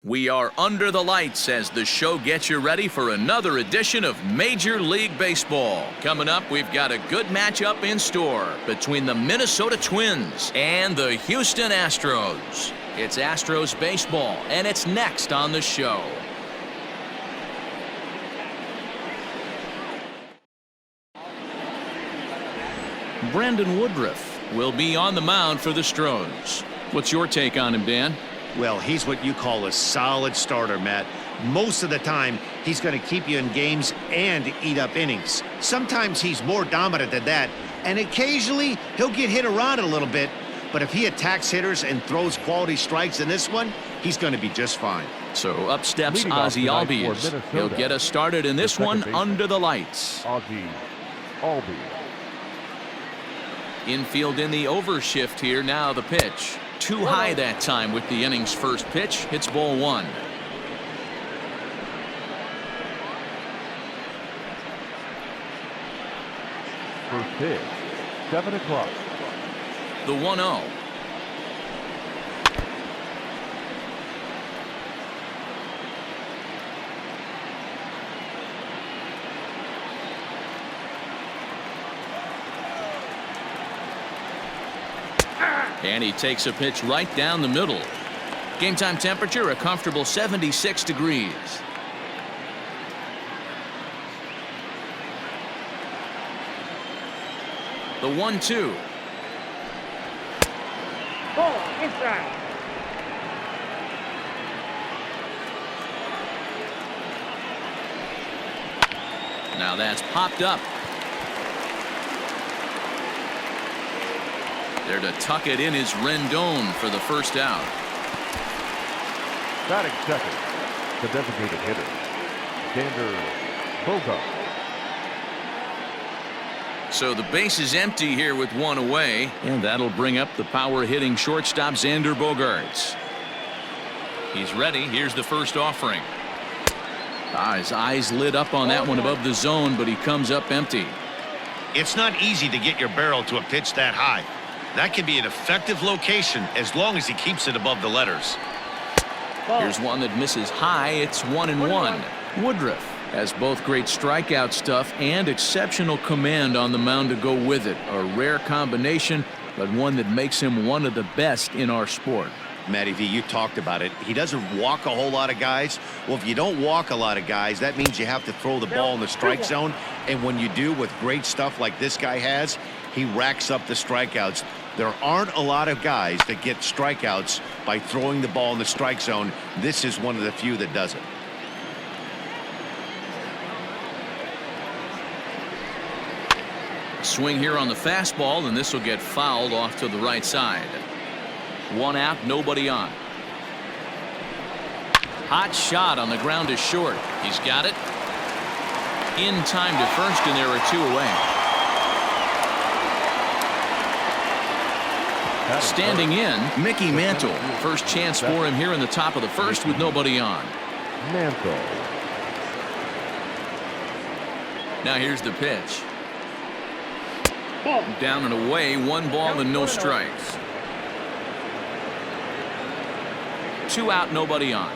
We are under the lights as the show gets you ready for another edition of Major League Baseball. Coming up, we've got a good matchup in store between the Minnesota Twins and the Houston Astros. It's Astros baseball, and it's next on the show. Brandon Woodruff will be on the mound for the Stros. What's your take on him, Dan? Well, he's what you call a solid starter, Matt. Most of the time, he's going to keep you in games and eat up innings. Sometimes he's more dominant than that, and occasionally he'll get hit around a little bit. But if he attacks hitters and throws quality strikes in this one, he's going to be just fine. So up steps Ozzie Albies. He'll get us started in this one under the lights. Ozzie Albies. Infield in the overshift here. Now the pitch. Too high that time with the inning's first pitch. Hits ball one. First pitch, 7 o'clock. The 1-0. And he takes a pitch right down the middle. Game time temperature a comfortable 76 degrees. The 1-2. Ball inside. Now that's popped up. There to tuck it in is Rendon for the first out. Batting second, the designated hitter, Bogart. So the base is empty here with one away, and that'll bring up the power-hitting shortstop Xander Bogaerts. He's ready. Here's the first offering. His eyes lit up on that one above the zone, but he comes up empty. It's not easy to get your barrel to a pitch that high. That can be an effective location as long as he keeps it above the letters. Here's one that misses high. It's 1-1. Woodruff has both great strikeout stuff and exceptional command on the mound to go with it. A rare combination, but one that makes him one of the best in our sport. Matty V, you talked about it. He doesn't walk a whole lot of guys. Well, if you don't walk a lot of guys, that means you have to throw the ball in the strike zone. And when you do with great stuff like this guy has, he racks up the strikeouts. There aren't a lot of guys that get strikeouts by throwing the ball in the strike zone. This is one of the few that does it. Swing here on the fastball, and this will get fouled off to the right side. One out, nobody on. Hot shot on the ground is short. He's got it. In time to first, and there are two away. Standing in, Mickey Mantle. First chance for him here in the top of the first with nobody on. Mantle. Now here's the pitch. Down and away, 1 ball and no strikes. 2 out, nobody on.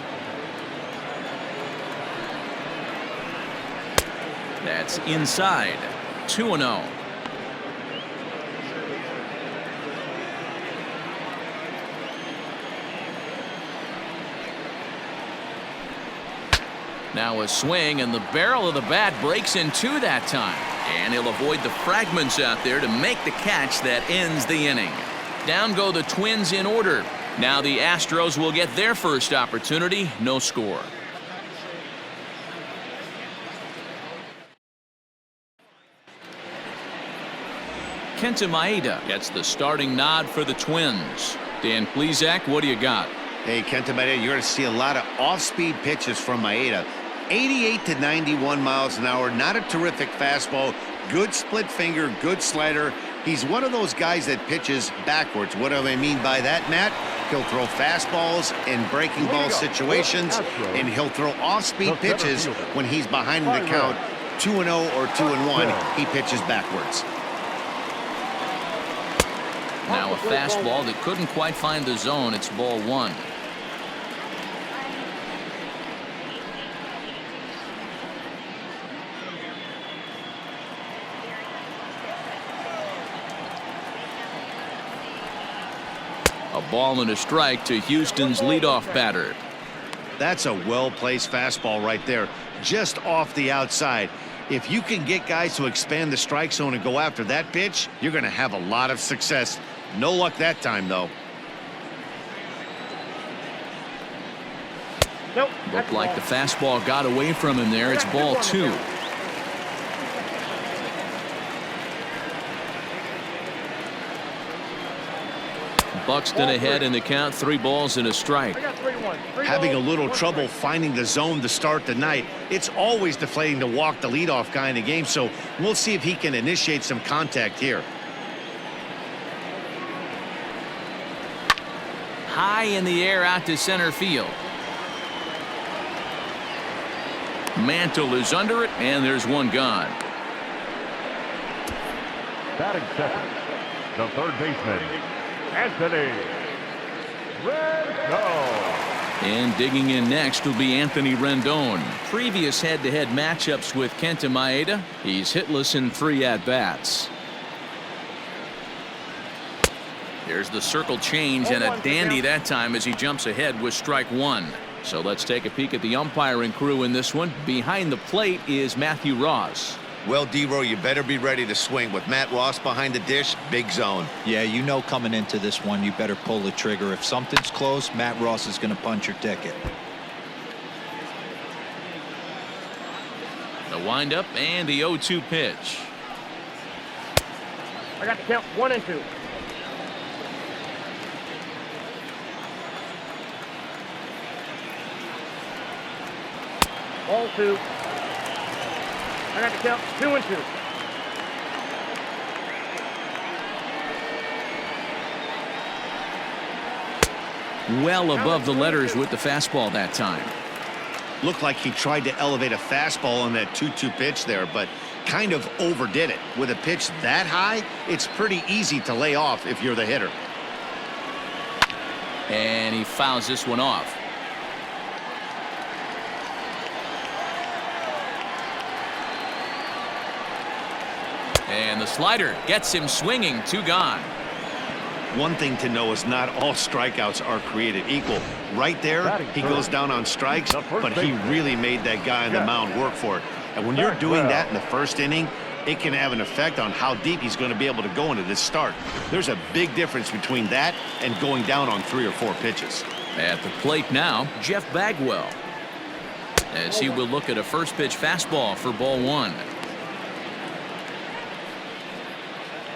That's inside. 2-0. Now a swing, and the barrel of the bat breaks in two that time. And he'll avoid the fragments out there to make the catch that ends the inning. Down go the Twins in order. Now the Astros will get their first opportunity. No score. Kenta Maeda gets the starting nod for the Twins. Dan Plesac, what do you got? Hey, Kenta Maeda, you're going to see a lot of off-speed pitches from Maeda. 88 to 91 miles an hour. Not a terrific fastball. Good split finger, good slider. He's one of those guys that pitches backwards. What do I mean by that, Matt? He'll throw fastballs in breaking ball situations, and he'll throw off-speed pitches when he's behind in the count. 2-0 or 2-1, he pitches backwards. Now a fastball that couldn't quite find the zone. It's ball one. A ball and a strike to Houston's leadoff batter. That's a well-placed fastball right there, just off the outside. If you can get guys to expand the strike zone and go after that pitch, you're going to have a lot of success. No luck that time, though. Nope. Looked like the fastball got away from him there. It's ball 2. Buxton ahead in the count, 3 balls and a strike. Having a little trouble finding the zone to start the night. It's always deflating to walk the leadoff guy in the game, so we'll see if he can initiate some contact here. High in the air out to center field. Mantle is under it, and there's one gone. Batting second, the third baseman, Anthony Rendon. And digging in next will be Anthony Rendon. Previous head-to-head matchups with Kenta Maeda, he's hitless in 3 at-bats. Here's the circle change, and a dandy that time as he jumps ahead with strike 1. So let's take a peek at the umpiring crew in this one. Behind the plate is Matthew Ross. Well, D-Row, you better be ready to swing. With Matt Ross behind the dish, big zone. Yeah, you know coming into this one, you better pull the trigger. If something's close, Matt Ross is going to punch your ticket. The windup and the 0-2 pitch. I got the count 1 and 2. Ball 2. I got the count 2 and 2. Well above the letters with the fastball that time. Looked like he tried to elevate a fastball on that 2-2 pitch there, but kind of overdid it. With a pitch that high, it's pretty easy to lay off if you're the hitter. And he fouls this one off. And the slider gets him swinging. 2 gone. One thing to know is not all strikeouts are created equal. Right there, he goes down on strikes, but he really made that guy on the mound work for it. And when you're doing that in the first inning, it can have an effect on how deep he's going to be able to go into this start. There's a big difference between that and going down on 3 or 4 pitches. At the plate now, Jeff Bagwell, as he will look at a first pitch fastball for ball 1.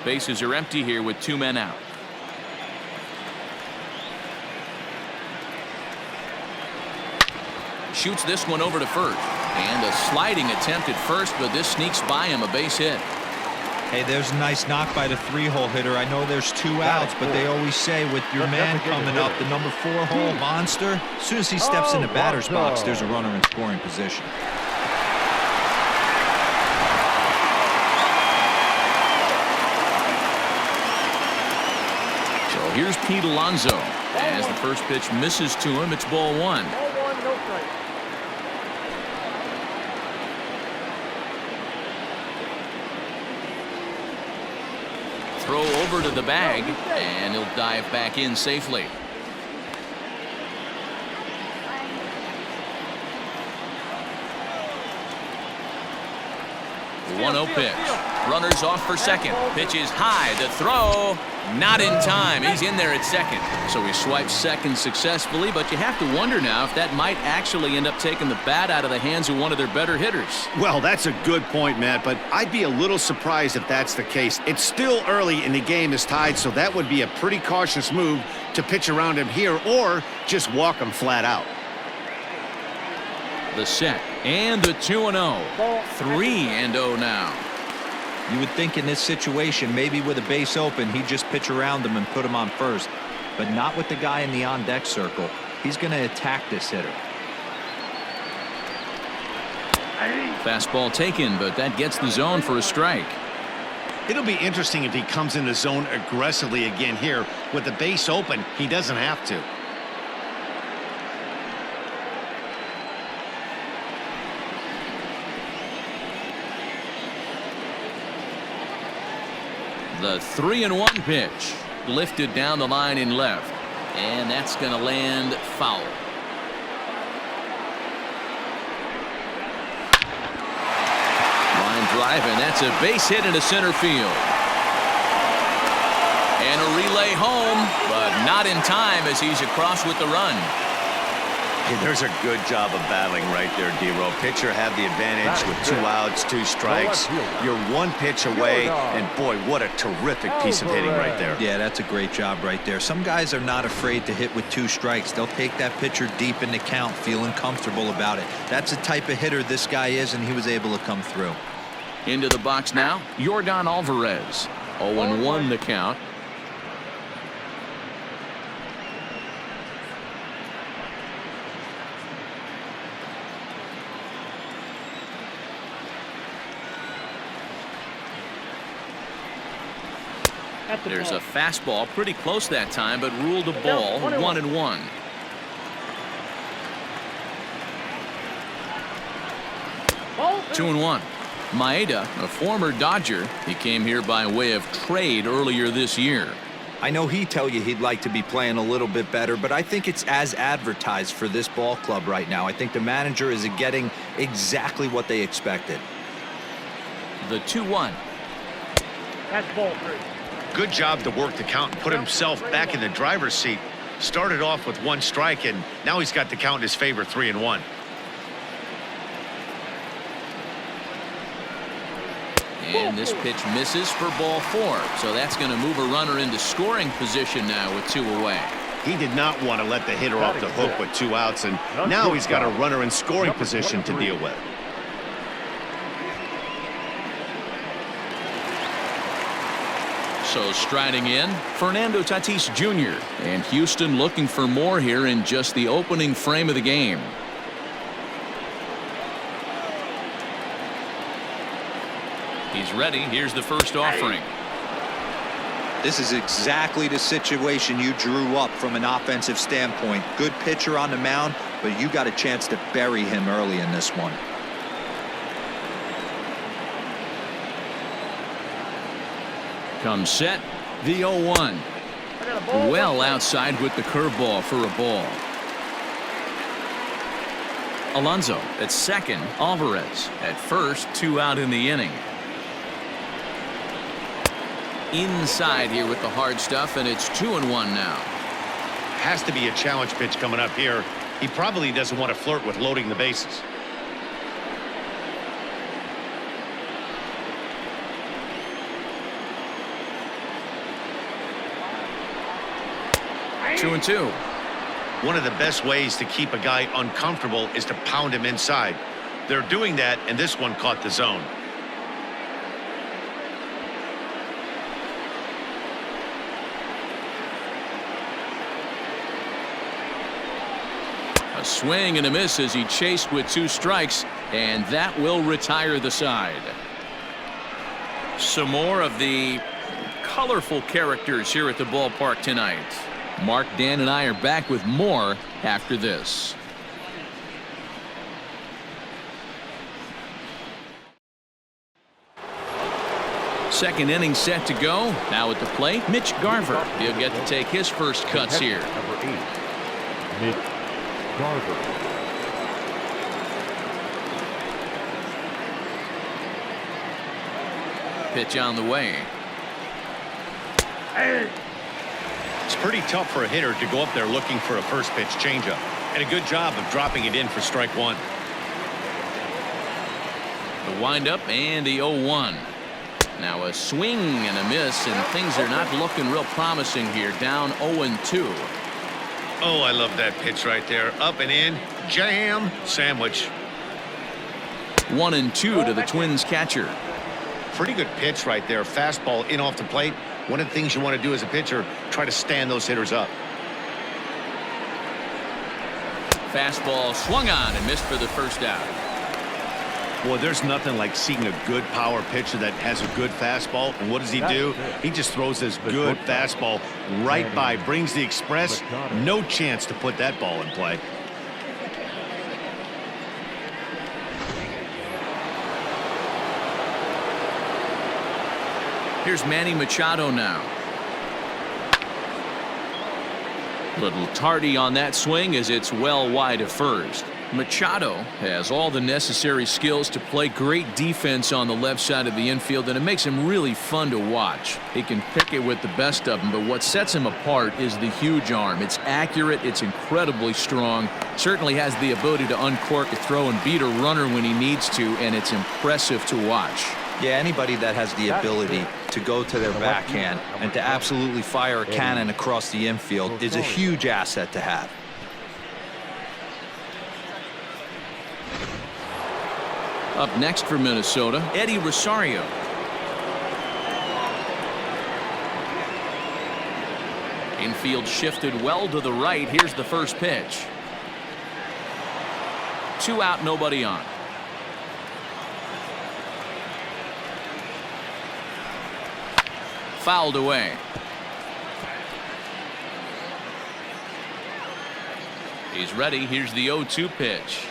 Bases are empty here with 2 men out. Shoots this one over to first. And a sliding attempt at first, but this sneaks by him, a base hit. Hey, there's a nice knock by the 3-hole hitter. I know there's 2 outs, but they always say with your man coming up, the number 4-hole monster, as soon as he steps in the batter's box, there's a runner in scoring position. So here's Pete Alonso. As the first pitch misses to him, it's ball 1. Ball 1, no strike. Throw over to the bag, and he'll dive back in safely. The 1-0 pitch. Runners off for second. Pitch is high. The throw, not in time. He's in there at second. So he swipes second successfully, but you have to wonder now if that might actually end up taking the bat out of the hands of one of their better hitters. Well, that's a good point, Matt, but I'd be a little surprised if that's the case. It's still early and the game is tied, so that would be a pretty cautious move to pitch around him here or just walk him flat out. The set and the 2-0. 3-0 now. You would think in this situation, maybe with a base open, he'd just pitch around him and put him on first. But not with the guy in the on-deck circle. He's going to attack this hitter. Fastball taken, but that gets the zone for a strike. It'll be interesting if he comes in the zone aggressively again here. With the base open, he doesn't have to. The 3-1 pitch lifted down the line in left. And that's going to land foul. Line drive, and that's a base hit into center field. And a relay home, but not in time as he's across with the run. Hey, there's a good job of battling right there, D-Row. Pitcher had the advantage with 2 outs, 2 strikes. You're 1 pitch away, and boy, what a terrific piece of hitting right there. Yeah, that's a great job right there. Some guys are not afraid to hit with 2 strikes. They'll take that pitcher deep in the count, feeling comfortable about it. That's the type of hitter this guy is, and he was able to come through. Into the box now, Yordan Alvarez. 0-1 the count. There's a fastball pretty close that time, but ruled a ball. 1-1. Ball 2-1. Maeda, a former Dodger, he came here by way of trade earlier this year. I know he'd tell you he'd like to be playing a little bit better, but I think it's as advertised for this ball club right now. I think the manager is getting exactly what they expected. The 2-1. That's ball 3. Good job to work the count and put himself back in the driver's seat. Started off with 1 strike, and now he's got the count in his favor, 3-1. And this pitch misses for ball 4. So that's going to move a runner into scoring position now with 2 away. He did not want to let the hitter off the hook with 2 outs, and now he's got a runner in scoring position to deal with. So striding in, Fernando Tatis Jr. And Houston looking for more here in just the opening frame of the game. He's ready. Here's the first offering. This is exactly the situation you drew up from an offensive standpoint. Good pitcher on the mound, but you got a chance to bury him early in this one. Comes set, the 0-1. Well outside with the curveball for a ball. Alonso at second, Alvarez at first, 2 out in the inning. Inside here with the hard stuff, and it's 2-1 now. Has to be a challenge pitch coming up here. He probably doesn't want to flirt with loading the bases. Two and 2. One of the best ways to keep a guy uncomfortable is to pound him inside. They're doing that, and this one caught the zone. A swing and a miss as he chased with 2 strikes, and that will retire the side. Some more of the colorful characters here at the ballpark tonight. Mark, Dan, and I are back with more after this. Second inning set to go. Now at the plate, Mitch Garver. He'll get to take his first cuts here. Number 8, Mitch Garver. Pitch on the way. It's pretty tough for a hitter to go up there looking for a first pitch changeup, and a good job of dropping it in for strike 1. The windup and the 0-1. Now a swing and a miss, and things are not looking real promising here. Down 0-2. Oh, I love that pitch right there. Up and in, jam, sandwich. 1-2 to the Twins catcher. Pretty good pitch right there. Fastball in off the plate. One of the things you want to do as a pitcher, try to stand those hitters up. Fastball swung on and missed for the first out. Boy, there's nothing like seeing a good power pitcher that has a good fastball. And what does he do? He just throws this good fastball right by, brings the express. No chance to put that ball in play. Here's Manny Machado now. Little tardy on that swing as it's well wide of first. Machado has all the necessary skills to play great defense on the left side of the infield, and it makes him really fun to watch. He can pick it with the best of them, but what sets him apart is the huge arm. It's accurate, it's incredibly strong, certainly has the ability to uncork a throw and beat a runner when he needs to, and it's impressive to watch. Yeah, anybody that has the ability to go to their backhand and to absolutely fire a cannon across the infield is a huge asset to have. Up next for Minnesota, Eddie Rosario. Infield shifted well to the right. Here's the first pitch. 2 out, nobody on. Fouled away. He's ready. Here's the 0-2 pitch.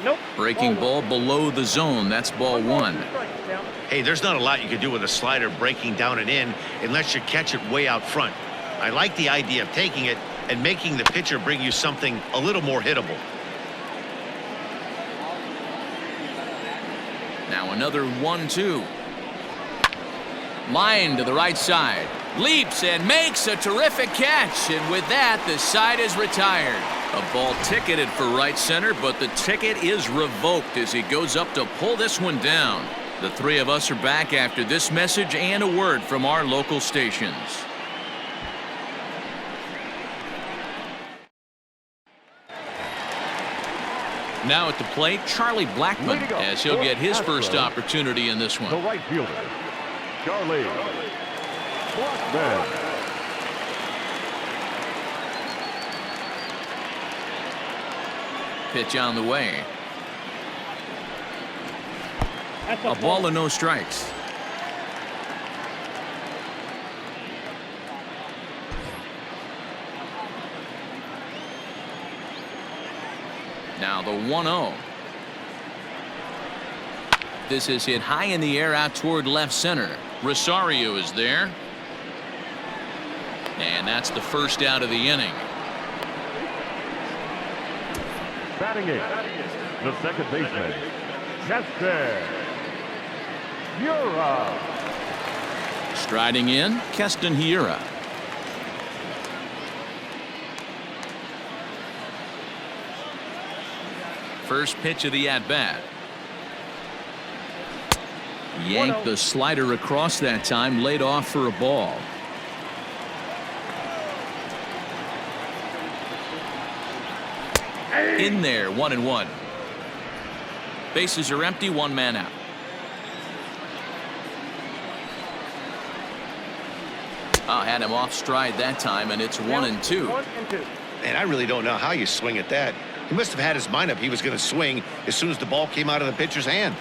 Nope. Breaking ball below the zone. That's ball 1. Hey, there's not a lot you can do with a slider breaking down and in unless you catch it way out front. I like the idea of taking it and making the pitcher bring you something a little more hittable. Now another 1-2. Line to the right side. Leaps and makes a terrific catch. And with that, the side is retired. A ball ticketed for right center, but the ticket is revoked as he goes up to pull this one down. The three of us are back after this message and a word from our local stations. Now at the plate, Charlie Blackmon, as he'll get his first opportunity in this one. The right fielder, Charlie Blackmon. Pitch on the way. A ball and no strikes. Now the 1-0. This is hit high in the air out toward left center. Rosario is there. And that's the first out of the inning. Batting it, the second baseman, Keston Hiura. Striding in, Keston Hiura. First pitch of the at-bat. Yanked the slider across that time, laid off for a ball. In there, 1-1. Bases are empty, 1 man out. Had him off stride that time, and it's 1-2. And I really don't know how you swing at that. He must have had his mind up he was going to swing as soon as the ball came out of the pitcher's hand.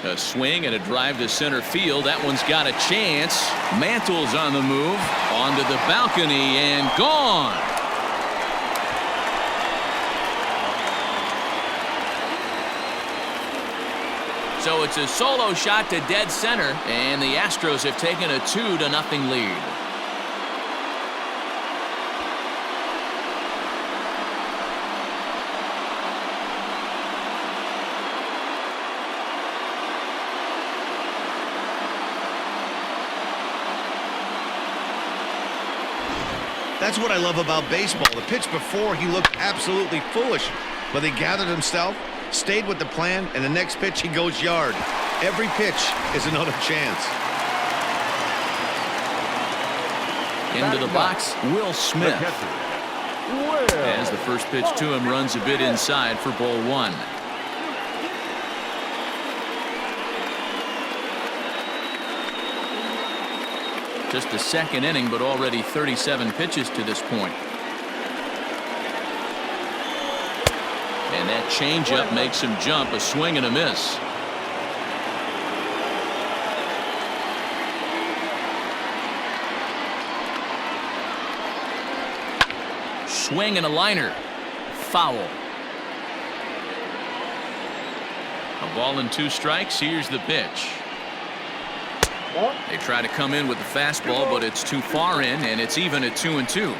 A swing and a drive to center field. That one's got a chance. Mantle's on the move. Onto the balcony and gone. So it's a solo shot to dead center, and the Astros have taken a 2-0 lead. That's what I love about baseball. The pitch before, he looked absolutely foolish, but he gathered himself, stayed with the plan, and the next pitch he goes yard. Every pitch is another chance. Into the box, Will Smith. As the first pitch to him runs a bit inside for ball 1. Just the second inning, but already 37 pitches to this point. And that changeup makes him jump, a swing and a miss. Swing and a liner. Foul. A ball and 2 strikes. Here's the pitch. They try to come in with the fastball, but it's too far in, and it's even at 2-2.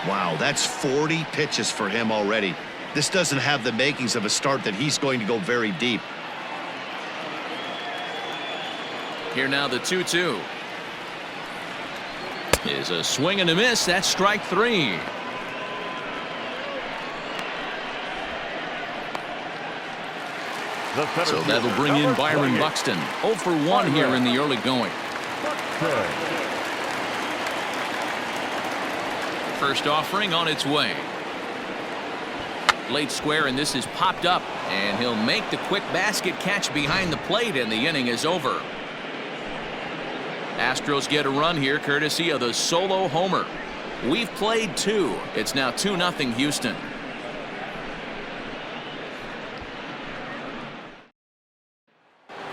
Wow, that's 40 pitches for him already. This doesn't have the makings of a start that he's going to go very deep. Here now the 2-2. Is a swing and a miss. That's strike 3. So that'll bring in Byron Buxton. 0 for 1 here in the early going. First offering on its way. Late square, and this is popped up, and he'll make the quick basket catch behind the plate, and the inning is over. Astros get a run here courtesy of the solo homer. We've played 2. It's now 2-0 Houston.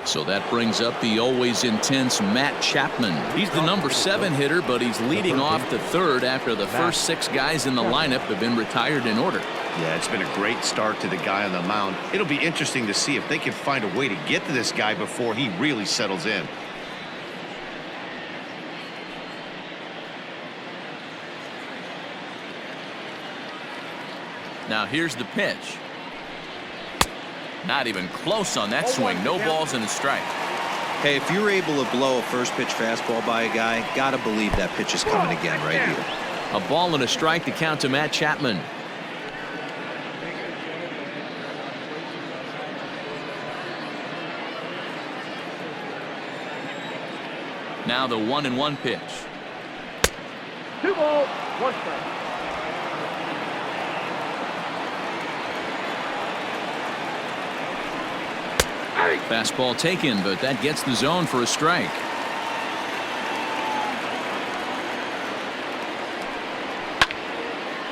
So that brings up the always intense Matt Chapman. He's the number 7 hitter, but he's leading off the 3rd after the first 6 guys in the lineup have been retired in order. Yeah, it's been a great start to the guy on the mound. It'll be interesting to see if they can find a way to get to this guy before he really settles in. Now here's the pitch. Not even close on that swing. No balls and a strike. Hey, if you're able to blow a first pitch fastball by a guy, gotta believe that pitch is coming again right here. A ball and a strike to count to Matt Chapman. Now the 1-1 pitch. 2 balls, 1 strike. Fastball taken, but that gets the zone for a strike.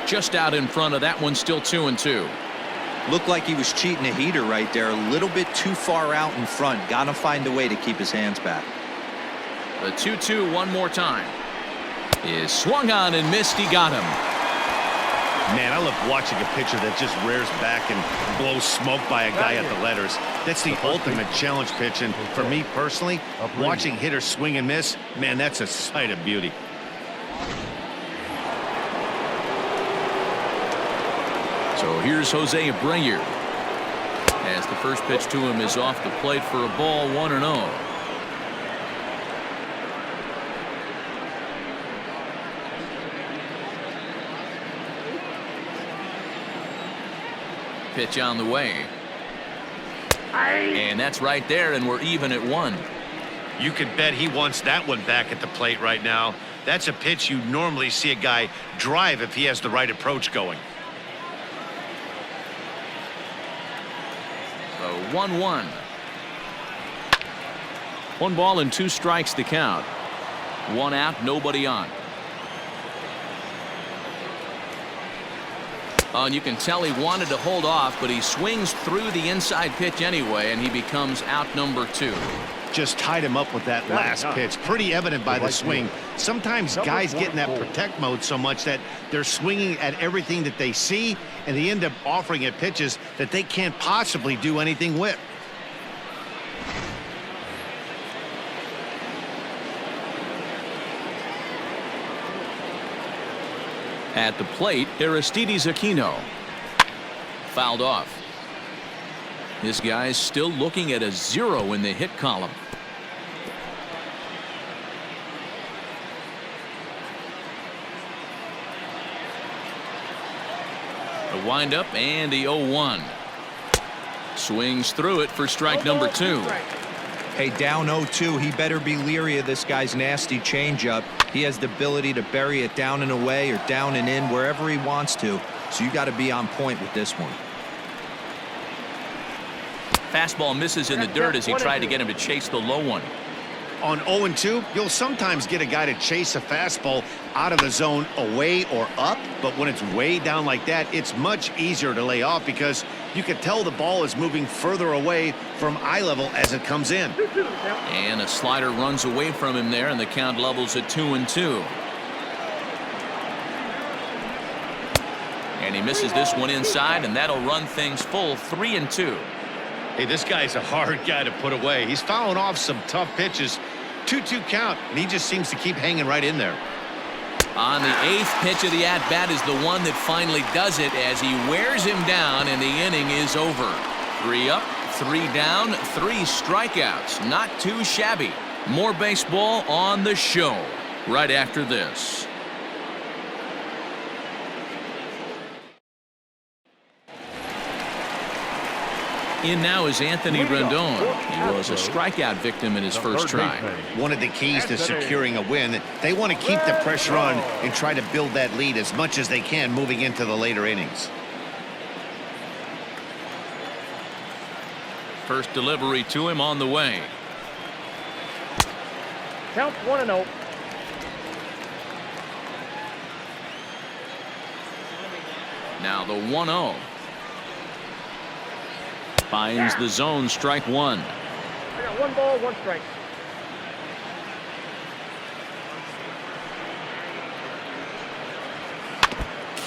Just out in front of that one, still 2-2. Looked like he was cheating a heater right there. A little bit too far out in front. Gotta find a way to keep his hands back. The 2-2 one more time. Is swung on and missed. He got him. Man, I love watching a pitcher that just rears back and blows smoke by a guy at the letters. That's the ultimate challenge pitch, and for me personally, watching hitters swing and miss, man, that's a sight of beauty. So here's Jose Abreu. As the first pitch to him is off the plate for a ball, 1-0. Pitch on the way. And that's right there, and we're even at 1. You could bet he wants that one back at the plate right now. That's a pitch you normally see a guy drive if he has the right approach going. So 1-1. 1 ball and 2 strikes to count. 1 out, nobody on. And you can tell he wanted to hold off, but he swings through the inside pitch anyway, and he becomes out number 2. Just tied him up with that last pitch. Pretty evident by the swing. Sometimes guys get in that protect mode so much that they're swinging at everything that they see, and they end up offering at pitches that they can't possibly do anything with. At the plate, Aristides Aquino. Fouled off. This guy's still looking at a 0 in the hit column. A windup and the 0-1. Swings through it for strike number 2. Hey, down 0-2, he better be leery of this guy's nasty changeup. He has the ability to bury it down and away or down and in wherever he wants to. So you got to be on point with this one. Fastball misses in the dirt as he tried to get him to chase the low one. On 0-2, you'll sometimes get a guy to chase a fastball out of the zone away or up, but when it's way down like that, it's much easier to lay off because you can tell the ball is moving further away from eye level as it comes in. And a slider runs away from him there, and the count levels at 2-2. And he misses this one inside, and that'll run things full 3-2. Hey, this guy's a hard guy to put away. He's fouling off some tough pitches. 2-2 count, and he just seems to keep hanging right in there. On the 8th pitch of the at-bat is the one that finally does it as he wears him down, and the inning is over. 3 up, 3 down, 3 strikeouts. Not too shabby. More baseball on the show right after this. In now is Anthony Rendon. He was a strikeout victim in his first try. One of the keys to securing a win, they want to keep the pressure on and try to build that lead as much as they can moving into the later innings. First delivery to him on the way. Count 1-0. Now the 1-0. Finds the zone, strike 1. I got 1 ball, 1 strike.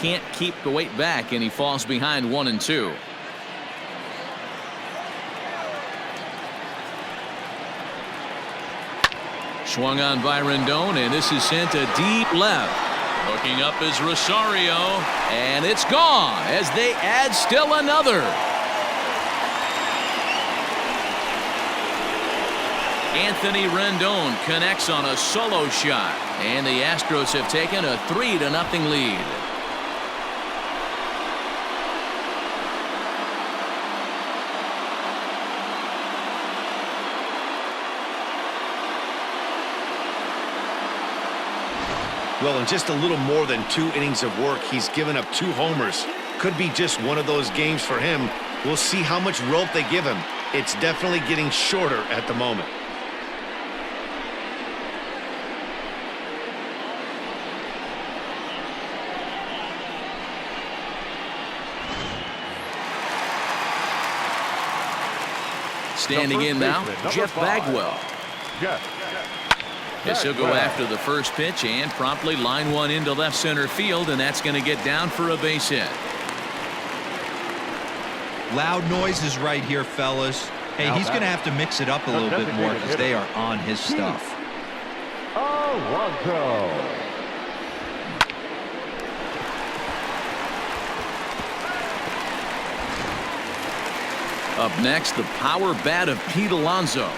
Can't keep the weight back, and he falls behind 1-2. Swung on by Rendon, and this is sent to deep left. Looking up is Rosario, and it's gone as they add still another. Anthony Rendon connects on a solo shot, and the Astros have taken a 3-0 lead. Well, in just a little more than 2 innings of work, he's given up 2 homers. Could be just one of those games for him. We'll see how much rope they give him. It's definitely getting shorter at the moment. Standing in now, Jeff Bagwell. Yes, he'll go after the first pitch and promptly line one into left center field, and that's going to get down for a base hit. Loud noises right here, fellas. Hey, he's going to have to mix it up a little bit more because they are on his stuff. Alonso. Up next, the power bat of Pete Alonso.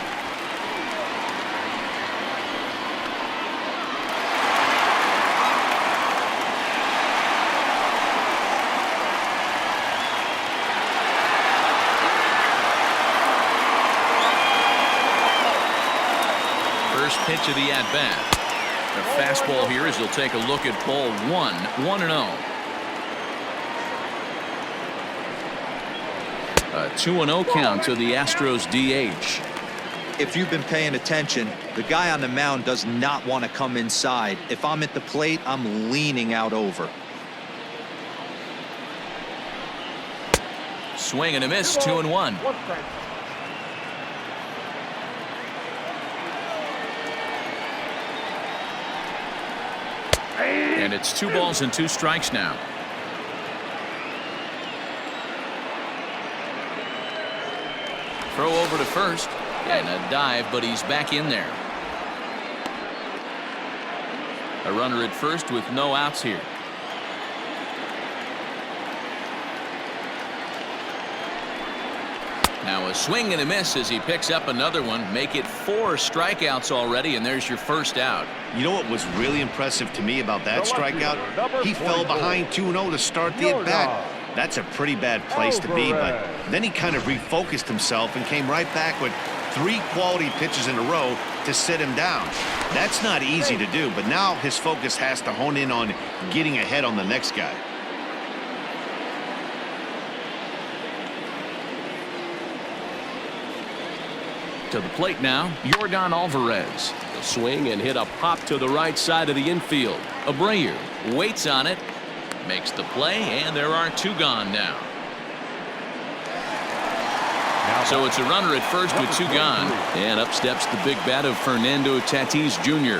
First pitch of the at-bat. The fastball here as he'll take a look at ball 1, 1-0. A 2-0 count to the Astros DH. If you've been paying attention, the guy on the mound does not want to come inside. If I'm at the plate, I'm leaning out over. Swing and a miss, 2-1. And it's 2 balls and 2 strikes now. Throw over to first, and a dive, but he's back in there. A runner at first with no outs here. Now a swing and a miss as he picks up another one. Make it 4 strikeouts already, and there's your first out. You know what was really impressive to me about that strikeout? He fell behind 2-0 to start the at-bat. That's a pretty bad place to be, but then he kind of refocused himself and came right back with 3 quality pitches in a row to sit him down. That's not easy to do, but now his focus has to hone in on getting ahead on the next guy. To the plate now, Yordan Alvarez. The swing and hit a pop to the right side of the infield. Abreu waits on it. Makes the play, and there are 2 gone now. So it's a runner at first with 2 gone. And up steps the big bat of Fernando Tatis Jr.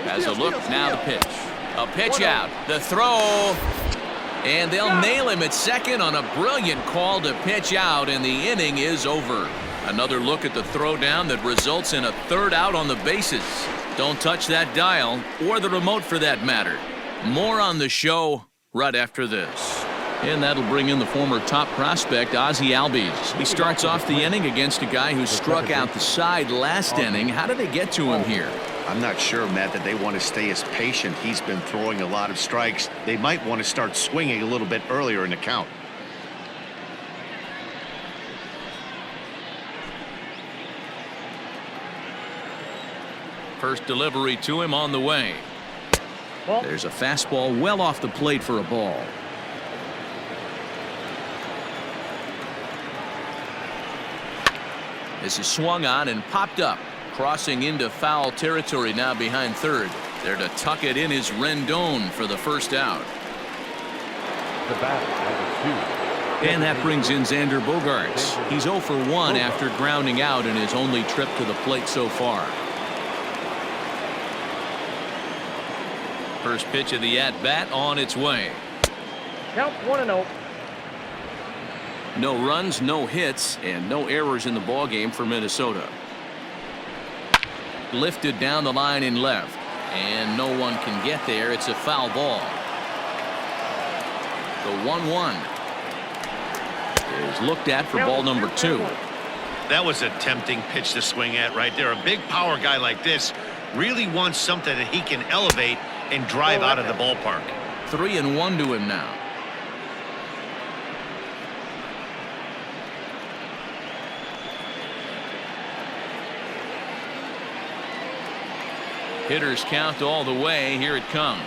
As a look, now the pitch. A pitch out. The throw. And they'll nail him at second on a brilliant call to pitch out, and the inning is over. Another look at the throw down that results in a third out on the bases. Don't touch that dial, or the remote for that matter. More on the show right after this. And that'll bring in the former top prospect, Ozzie Albies. He starts off the inning against a guy who struck out the side last inning. How did they get to him here? I'm not sure, Matt, that they want to stay as patient. He's been throwing a lot of strikes. They might want to start swinging a little bit earlier in the count. First delivery to him on the way. There's a fastball well off the plate for a ball. This is swung on and popped up. Crossing into foul territory now behind third. There to tuck it in is Rendon for the first out. The bat, and that brings in Xander Bogaerts. He's 0 for 1 after grounding out in his only trip to the plate so far. First pitch of the at-bat on its way. Count 1-0. No runs, no hits, and no errors in the ballgame for Minnesota. Lifted down the line in left, and no one can get there. It's a foul ball. The 1-1 is looked at for ball number 2. That was a tempting pitch to swing at right there. A big power guy like this really wants something that he can elevate and drive out of the ballpark. 3-1 to him now. Hitters count all the way. Here it comes.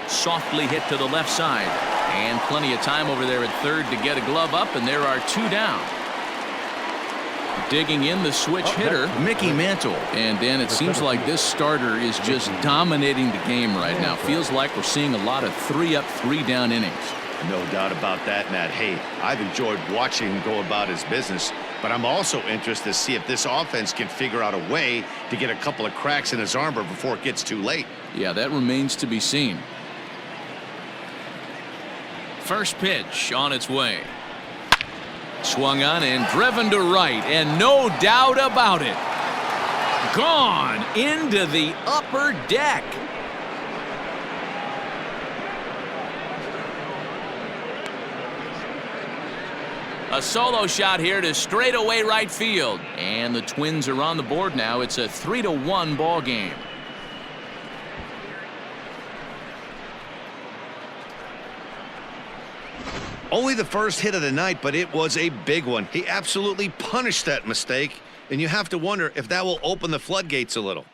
Softly hit to the left side. And plenty of time over there at third to get a glove up, and there are 2 down. Digging in the switch hitter, Mickey Mantle. And Dan, it seems like this starter is just dominating the game right now. Feels like we're seeing a lot of 3-up, 3-down innings. No doubt about that, Matt. Hey, I've enjoyed watching him go about his business, but I'm also interested to see if this offense can figure out a way to get a couple of cracks in his armor before it gets too late. Yeah, that remains to be seen. First pitch on its way. Swung on and driven to right, and no doubt about it. Gone into the upper deck. A solo shot here to straightaway right field. And the Twins are on the board now. It's a 3-1 ball game. Only the first hit of the night, but it was a big one. He absolutely punished that mistake, and you have to wonder if that will open the floodgates a little.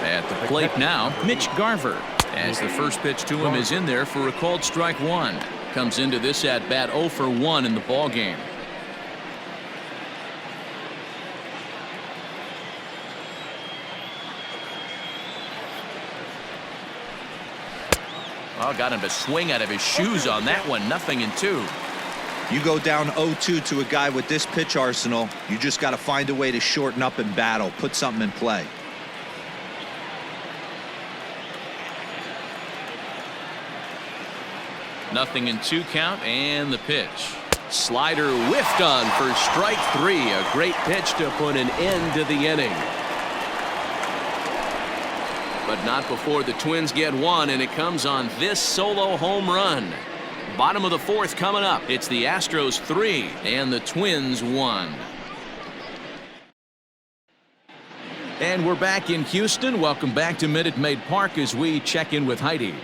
At the plate now, Mitch Garver. As the first pitch to him is in there for a called strike 1. Comes into this at bat 0 for 1 in the ball game. Oh, got him to swing out of his shoes on that one. 0-2. You go down 0-2 to a guy with this pitch arsenal, you just got to find a way to shorten up and battle, put something in play. Nothing in 2 count, and the pitch. Slider whiffed on for strike 3. A great pitch to put an end to the inning. But not before the Twins get one, and it comes on this solo home run. Bottom of the 4th coming up. It's the Astros 3 and the Twins 1. And we're back in Houston. Welcome back to Minute Maid Park as we check in with Heidi.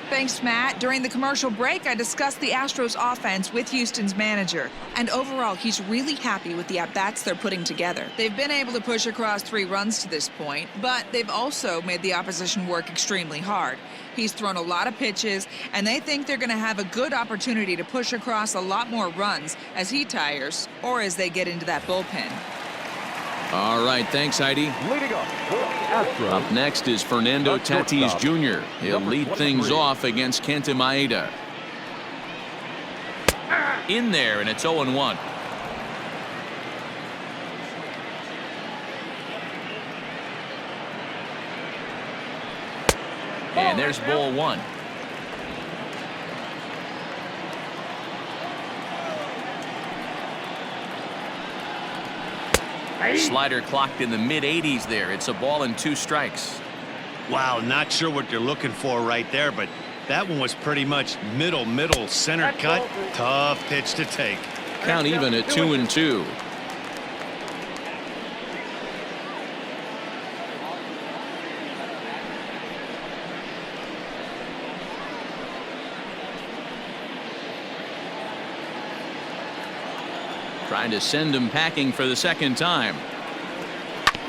Thanks, Matt. During the commercial break, I discussed the Astros offense with Houston's manager. And overall, he's really happy with the at-bats they're putting together. They've been able to push across 3 runs to this point, but they've also made the opposition work extremely hard. He's thrown a lot of pitches, and they think they're going to have a good opportunity to push across a lot more runs as he tires or as they get into that bullpen. All right, thanks, Heidi. Leading up for the Astros. Up next is Fernando The Tatis shortstop, Jr. He'll number lead things 23. off against Kenta Maeda. In there, and it's 0-1. And there's ball one. Slider clocked in the mid-80s there. It's a ball and 2 strikes. Wow, not sure what you're looking for right there, but that one was pretty much middle, center cut. Tough pitch to take. Count even at 2-2. Trying to send him packing for the second time.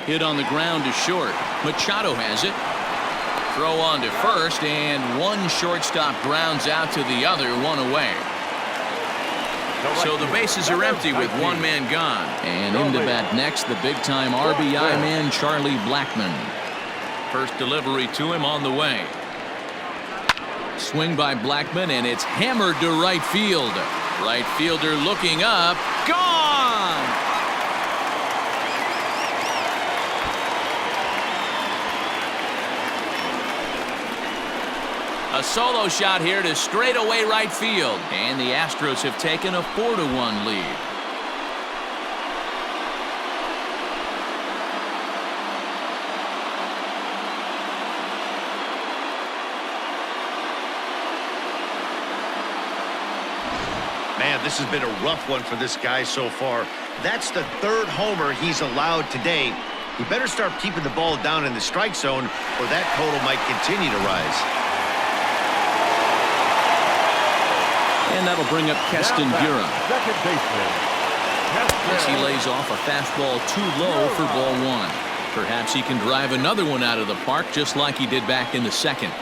Hit on the ground to short. Machado has it. Throw on to first, and one shortstop grounds out to the other, 1 away. So the bases are empty with 1 man gone. And into bat next, the big-time RBI man, Charlie Blackmon. First delivery to him on the way. Swing by Blackmon, and it's hammered to right field. Right fielder looking up. Gone! A solo shot here to straightaway right field. And the Astros have taken a 4-1 lead. Man, this has been a rough one for this guy so far. That's the 3rd homer he's allowed today. He better start keeping the ball down in the strike zone, or that total might continue to rise. And that'll bring up Keston Buehler. Second baseman. As he lays off a fastball too low for ball 1. Perhaps he can drive another one out of the park just like he did back in the second.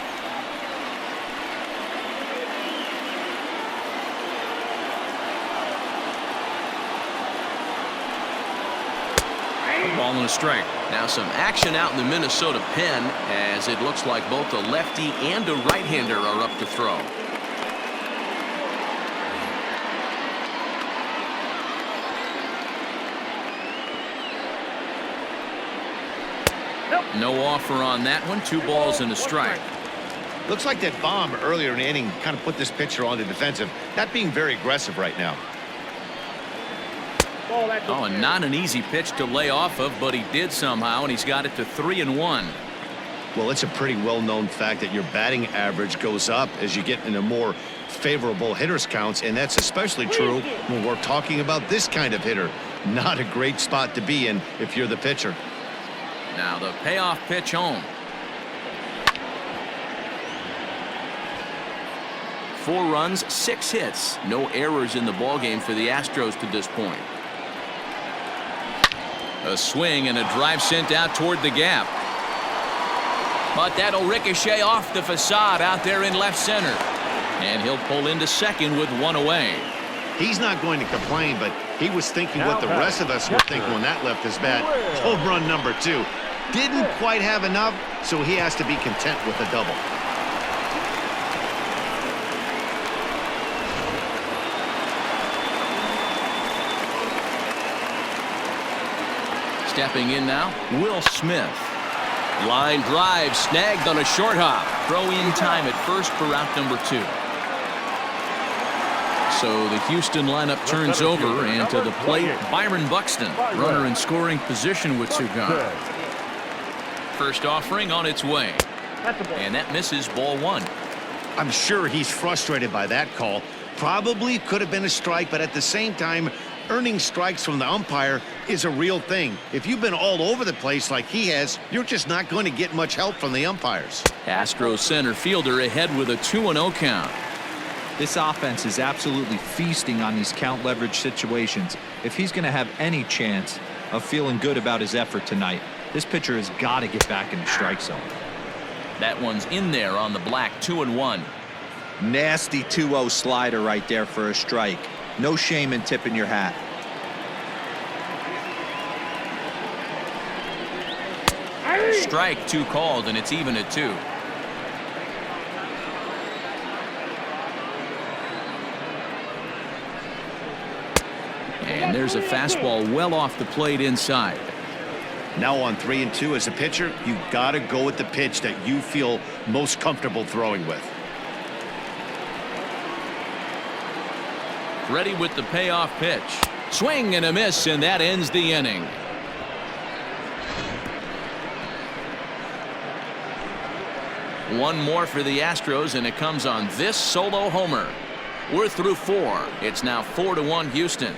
Ball and a strike. Now some action out in the Minnesota pen, as it looks like both a lefty and a right-hander are up to throw. No offer on that one. 2 balls and a strike. Looks like that bomb earlier in the inning kind of put this pitcher on the defensive. Not being very aggressive right now. Oh, and not an easy pitch to lay off of, but he did somehow, and he's got it to 3-1. Well, it's a pretty well-known fact that your batting average goes up as you get into more favorable hitters counts, and that's especially true when we're talking about this kind of hitter. Not a great spot to be in if you're the pitcher. Now the payoff pitch home. 4 runs, 6 hits. No errors in the ballgame for the Astros to this point. A swing and a drive sent out toward the gap. But that'll ricochet off the facade out there in left center. And he'll pull into second with 1 away. He's not going to complain, but he was thinking what the rest of us were thinking when that left his bat. Home run number 2. Didn't quite have enough, so he has to be content with a double. Stepping in now, Will Smith. Line drive snagged on a short hop. Throw in time at first for out number 2. So the Houston lineup turns over, and to the plate, Byron Buxton. Runner in scoring position with 2 gone. First offering on its way. And that misses ball 1. I'm sure he's frustrated by that call. Probably could have been a strike, but at the same time, earning strikes from the umpire is a real thing. If you've been all over the place like he has, you're just not going to get much help from the umpires. Astros center fielder ahead with a 2-0 count. This offense is absolutely feasting on these count leverage situations. If he's going to have any chance of feeling good about his effort tonight, this pitcher has got to get back in the strike zone. That one's in there on the black. 2-1. Nasty 2-0 slider right there for a strike. No shame in tipping your hat. Strike 2 called, and it's even at 2. And there's a fastball well off the plate inside. Now on 3-2 as a pitcher, you got to go with the pitch that you feel most comfortable throwing with. Ready with the payoff pitch. Swing and a miss, and that ends the inning. One more for the Astros, and it comes on this solo homer. We're through 4. It's now 4-1 Houston.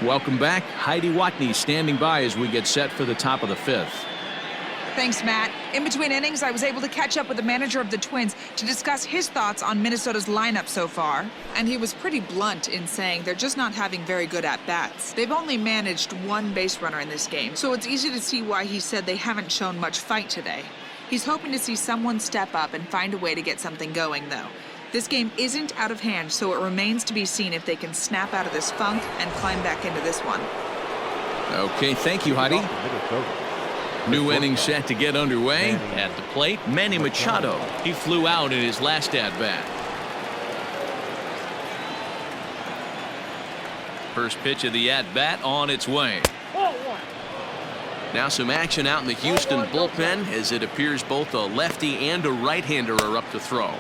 Welcome back. Heidi Watney standing by as we get set for the top of the 5th. Thanks, Matt. In between innings, I was able to catch up with the manager of the Twins to discuss his thoughts on Minnesota's lineup so far. And he was pretty blunt in saying they're just not having very good at-bats. They've only managed 1 base runner in this game, so it's easy to see why he said they haven't shown much fight today. He's hoping to see someone step up and find a way to get something going, though. This game isn't out of hand, so it remains to be seen if they can snap out of this funk and climb back into this one. Okay, thank you, Heidi. New inning set to get underway. At the plate, Manny Machado. He flew out in his last at-bat. First pitch of the at-bat on its way. Now some action out in the Houston bullpen as it appears both a lefty and a right-hander are up to throw.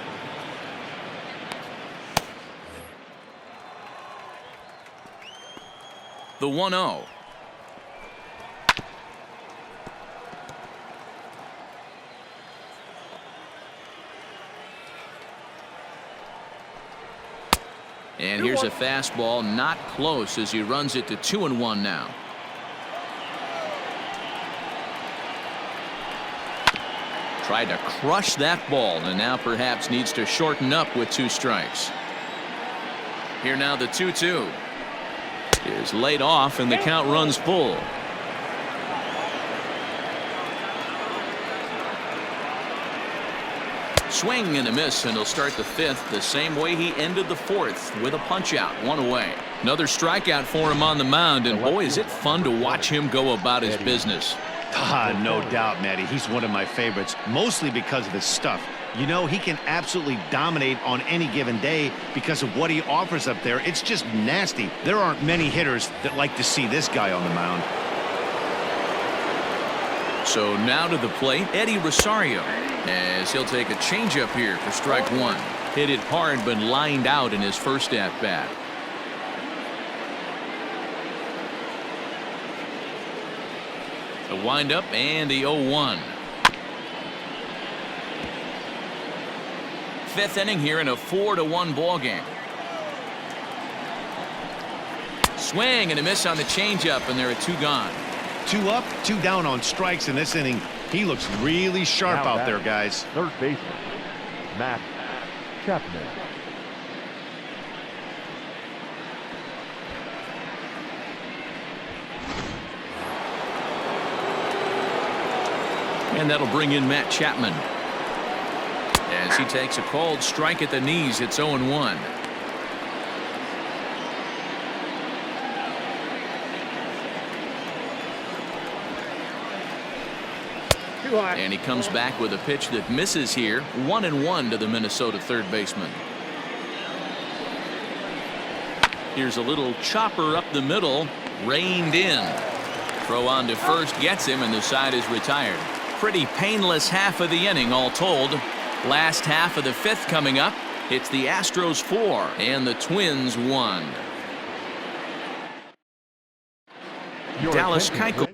The 1-0. And here's a fastball not close as he runs it to 2-1 now. Tried to crush that ball and now perhaps needs to shorten up with 2 strikes. Here now the 2-2 is laid off and the count runs full. Swing and a miss, and he'll start the 5th the same way he ended the 4th with a punch out, 1 away. Another strikeout for him on the mound, and boy, is it fun to watch him go about his business. No doubt, Matty. He's one of my favorites, mostly because of his stuff. You know, he can absolutely dominate on any given day because of what he offers up there. It's just nasty. There aren't many hitters that like to see this guy on the mound. So now to the plate, Eddie Rosario, as he'll take a changeup here for strike 1. Hit it hard but lined out in his first at-bat. The windup and the 0-1. 5th inning here in a 4-1 ball game. Swing and a miss on the changeup, and there are 2 gone. 2 up, 2 down on strikes in this inning. He looks really sharp out there, guys. Third baseman, Matt Chapman. And that'll bring in Matt Chapman. As he takes a called strike at the knees, it's 0-1. And he comes back with a pitch that misses here. 1-1 to the Minnesota third baseman. Here's a little chopper up the middle, reined in. Throw on to first gets him, and the side is retired. Pretty painless half of the inning all told. Last half of the 5th coming up. It's the Astros 4 and the Twins 1. Dallas Keuchel